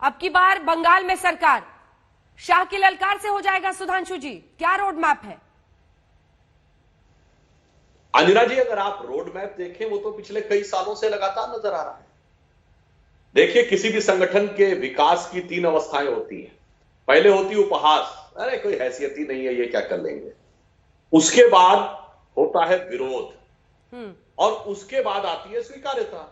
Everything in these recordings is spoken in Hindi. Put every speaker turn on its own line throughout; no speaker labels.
अब की बार बंगाल में सरकार शाह की ललकार से हो जाएगा सुधांशु जी, क्या रोड मैप है?
अंजना जी, अगर आप रोड मैप देखें वो तो पिछले कई सालों से लगातार नजर आ रहा है। देखिए, किसी भी संगठन के विकास की तीन अवस्थाएं होती हैं। पहले होती उपहास, अरे कोई हैसियत ही नहीं है, ये क्या कर लेंगे। उसके बाद होता है विरोध और उसके बाद आती है स्वीकार्यता।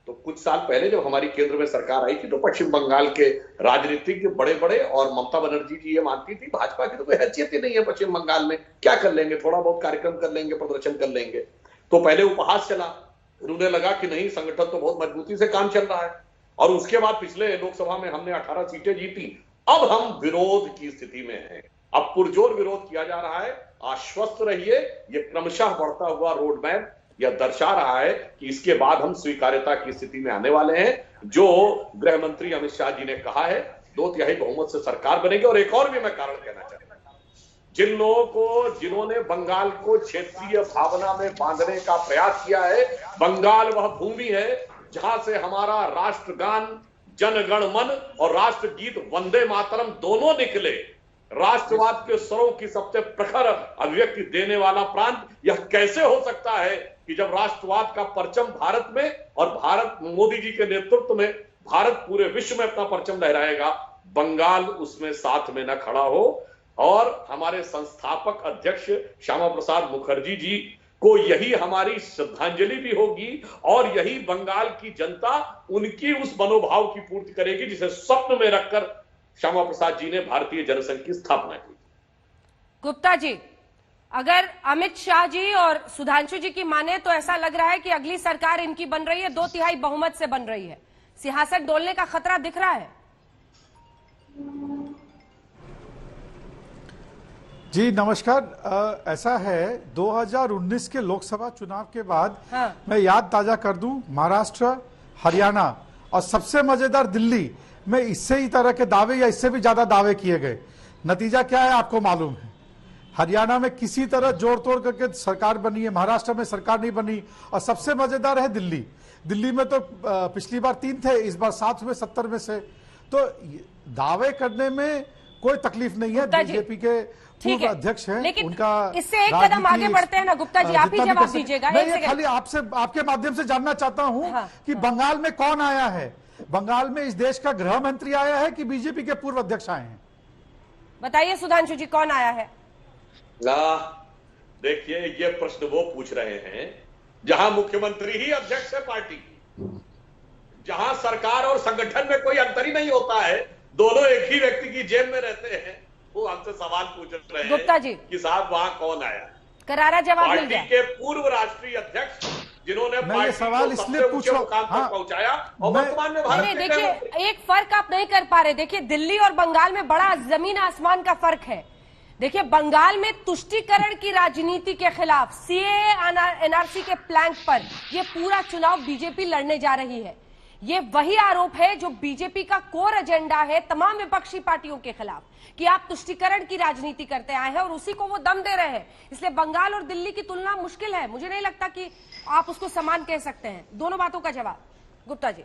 तो कुछ साल पहले जब हमारी केंद्र में सरकार आई थी तो पश्चिम बंगाल के राजनीतिज्ञ बड़े बड़े और ममता बनर्जी जी ये मानती थी भाजपा की तो कोई हैसियत ही नहीं है पश्चिम बंगाल में, क्या कर लेंगे, थोड़ा बहुत कार्यक्रम कर लेंगे, प्रदर्शन कर लेंगे। तो पहले उपहास चला, उन्हें लगा कि नहीं, संगठन तो बहुत मजबूती से काम चल रहा है। और उसके बाद पिछले लोकसभा में हमने 18 सीटें जीती। अब हम विरोध की स्थिति में हैं। अब पुरजोर विरोध किया जा रहा है। आश्वस्त रहिए, ये क्रमशः बढ़ता हुआ रोड मैप यह दर्शा रहा है कि इसके बाद हम स्वीकार्यता की स्थिति में आने वाले हैं। जो गृह मंत्री अमित शाह जी ने कहा है, 2/3 बहुमत से सरकार बनेगी। और एक और भी मैं कारण कहना चाहता हूं, जिन लोगों को, जिन्होंने बंगाल को क्षेत्रीय भावना में बांधने का प्रयास किया है, बंगाल वह भूमि है जहां से हमारा राष्ट्रगान जनगण मन और राष्ट्रगीत वंदे मातरम दोनों निकले। राष्ट्रवाद के स्वरों की सबसे प्रखर अभिव्यक्ति देने वाला प्रांत यह कैसे हो सकता है कि जब राष्ट्रवाद का परचम भारत में और भारत मोदी जी के नेतृत्व में भारत पूरे विश्व में अपना परचम लहराएगा, बंगाल उसमें साथ में न खड़ा हो। और हमारे संस्थापक अध्यक्ष श्यामा प्रसाद मुखर्जी जी को यही हमारी श्रद्धांजलि भी होगी और यही बंगाल की जनता उनकी उस मनोभाव की पूर्ति करेगी जिसे स्वप्न में रखकर श्यामा प्रसाद जी ने भारतीय जनसंघ की स्थापना की।
गुप्ता जी, अगर अमित शाह जी और सुधांशु जी की माने तो ऐसा लग रहा है कि अगली सरकार इनकी बन रही है, 2/3 बहुमत से बन रही है, सियासत डोलने का खतरा दिख रहा है।
जी नमस्कार। ऐसा है, 2019 के लोकसभा चुनाव के बाद मैं याद ताजा कर दूं, महाराष्ट्र, हरियाणा और सबसे मजेदार दिल्ली में इससे ही तरह के दावे या इससे भी ज्यादा दावे किए गए। नतीजा क्या है आपको मालूम है। हरियाणा में किसी तरह जोड़ तोड़ करके सरकार बनी है, महाराष्ट्र में सरकार नहीं बनी। और सबसे मजेदार है दिल्ली। दिल्ली में तो पिछली बार 3 थे, इस बार 7 में 70 में से। तो दावे करने में कोई तकलीफ नहीं है। बीजेपी के पूर्व अध्यक्ष हैं,
लेकिन
उनका
इससे एक कदम आगे बढ़ते हैं ना गुप्ता जी, आप ही जवाब दीजिएगा।
मैं ये खाली आपसे, आपके माध्यम से जानना चाहता हूं कि बंगाल में कौन आया है? बंगाल में इस देश का गृह मंत्री आया है कि बीजेपी के पूर्व अध्यक्ष आए हैं?
बताइए सुधांशु जी, कौन आया है?
देखिए, ये प्रश्न वो पूछ रहे हैं जहां मुख्यमंत्री ही अध्यक्ष है पार्टी की, जहां सरकार और संगठन में कोई अंतर ही नहीं होता है, दोनों एक ही व्यक्ति की जेब में रहते हैं। वो हमसे सवाल पूछ रहे हैं
गुप्ता जी
कि साहब वहां कौन आया?
करारा जवाब मिल गया।
पार्टी के पूर्व राष्ट्रीय अध्यक्ष जिन्होंने पार्टी
सवाल
को
इसलिए पूछ रहा हूं,
तक पहुंचाया और वर्तमान में भारत।
देखिए, एक फर्क आप नहीं कर पा रहे। देखिए, दिल्ली और बंगाल में बड़ा जमीन आसमान का फर्क है। देखिए, बंगाल में तुष्टीकरण की राजनीति के खिलाफ, सीएए एनआरसी के प्लान पर ये पूरा चुनाव बीजेपी लड़ने जा रही है। ये वही आरोप है जो बीजेपी का कोर एजेंडा है तमाम विपक्षी पार्टियों के खिलाफ, कि आप तुष्टीकरण की राजनीति करते आए हैं और उसी को वो दम दे रहे हैं। इसलिए बंगाल और दिल्ली की तुलना मुश्किल है। मुझे नहीं लगता कि आप उसको समान कह सकते हैं। दोनों बातों का जवाब गुप्ता जी।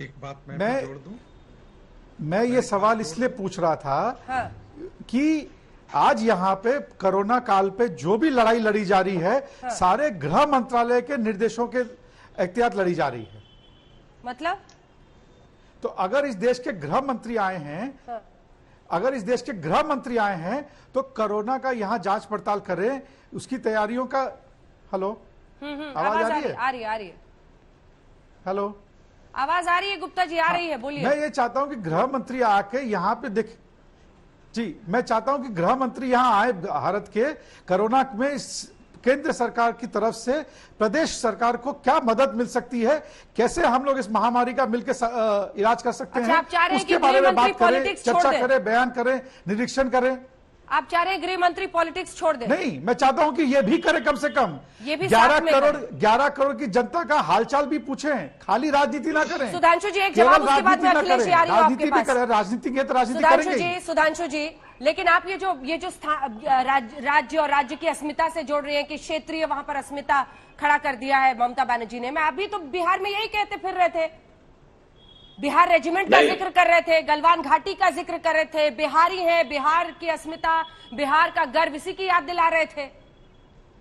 एक बात मैं जोड़ दूं।
मैं ये सवाल इसलिए पूछ रहा था कि आज यहाँ पे कोरोना काल पे जो भी लड़ाई लड़ी जा रही है, सारे गृह मंत्रालय के निर्देशों के एहतियात लड़ी जा रही है।
मतलब
तो अगर इस देश के गृह मंत्री आए हैं, अगर इस देश के गृह मंत्री आए हैं तो कोरोना का यहाँ जांच पड़ताल करें, उसकी तैयारियों का। हेलो, आवाज आ रही है?
आ रही है।
हेलो,
आवाज आ रही है गुप्ता जी? आ रही है, बोलिए।
मैं ये चाहता हूं कि गृह मंत्री आके यहाँ पे देख जी, मैं चाहता हूं कि गृह मंत्री यहाँ आए, भारत के कोरोना में केंद्र सरकार की तरफ से प्रदेश सरकार को क्या मदद मिल सकती है, कैसे हम लोग इस महामारी का मिलकर इलाज कर सकते हैं, उसके बारे में बात करें, चर्चा करें, बयान करें, निरीक्षण करें।
आप चाह रहे हैं गृह मंत्री पॉलिटिक्स छोड़ दें?
नहीं, मैं चाहता हूं कि ये भी करे, कम से कम 11 करोड़ की जनता का हालचाल भी पूछें, खाली राजनीति ना करें।
सुधांशु जी, एक जवाब उसके बाद में अखिलेश जी आ रही है आपके पास।
राजनीति है तो राजनीति करेंगे।
सुधांशु जी, लेकिन आप ये जो राज्य और राज्य की अस्मिता से जोड़ रहे हैं कि क्षेत्रीय वहां पर अस्मिता खड़ा कर दिया है ममता बनर्जी ने। मैं अभी तो बिहार में यही कहते फिर रहे थे। बिहार रेजिमेंट का जिक्र कर रहे थे, गलवान घाटी का जिक्र कर रहे थे, बिहारी हैं, बिहार की अस्मिता, बिहार का गर्व, इसी की याद दिला रहे थे।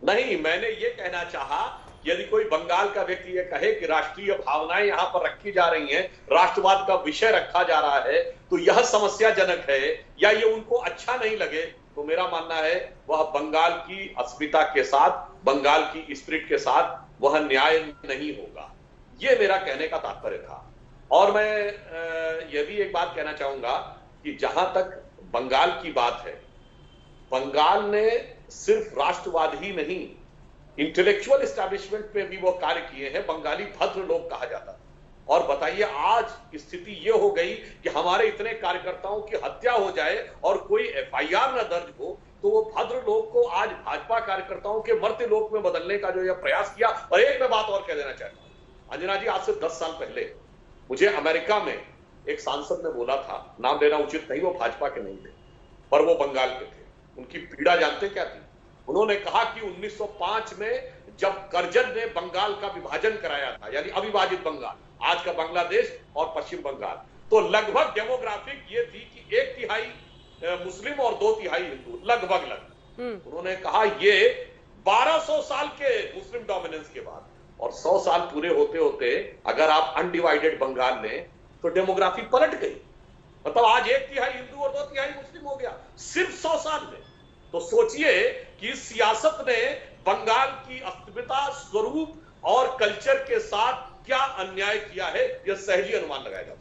नहीं, मैंने ये कहना चाहा, यदि कोई बंगाल का व्यक्ति ये कहे कि राष्ट्रीय भावनाएं यहां पर रखी जा रही हैं, राष्ट्रवाद का विषय रखा जा रहा है, तो यह समस्याजनक है या ये उनको अच्छा नहीं लगे, तो मेरा मानना है वह बंगाल की अस्मिता के साथ, बंगाल की स्पिरिट के साथ वह न्याय नहीं होगा। ये मेरा कहने का तात्पर्य था। और मैं यह भी एक बात कहना चाहूंगा कि जहां तक बंगाल की बात है, बंगाल ने सिर्फ राष्ट्रवाद ही नहीं, इंटेलेक्चुअल एस्टैब्लिशमेंट में भी वो कार्य किए हैं। बंगाली भद्र लोग कहा जाता था। और बताइए, आज स्थिति ये हो गई कि हमारे इतने कार्यकर्ताओं की हत्या हो जाए और कोई एफआईआर न दर्ज हो, तो वो भद्र लोग को आज भाजपा कार्यकर्ताओं के मर्त्य लोक में बदलने का जो यह प्रयास किया। और एक मैं बात और कह देना चाहता हूं, अंजना जी, आज से 10 साल पहले मुझे अमेरिका में एक सांसद ने बोला था, नाम लेना उचित नहीं, वो भाजपा के नहीं थे पर वो बंगाल के थे। उनकी पीड़ा जानते क्या थी? उन्होंने कहा कि 1905 में जब करजन ने बंगाल का विभाजन कराया था, यानी अविभाजित बंगाल, आज का बांग्लादेश और पश्चिम बंगाल, तो लगभग डेमोग्राफिक ये थी कि 1/3 मुस्लिम और 2/3 हिंदू, लगभग। उन्होंने कहा ये 1200 साल के मुस्लिम डोमिनेंस के बाद और 100 साल पूरे होते होते अगर आप अनडिवाइडेड बंगाल लें तो डेमोग्राफी पलट गई। मतलब आज 1/3 हिंदू और 2/3 मुस्लिम हो गया सिर्फ 100 साल में। तो सोचिए कि सियासत ने बंगाल की अस्मिता, स्वरूप और कल्चर के साथ क्या अन्याय किया है, यह सहज ही अनुमान लगाया जाता है।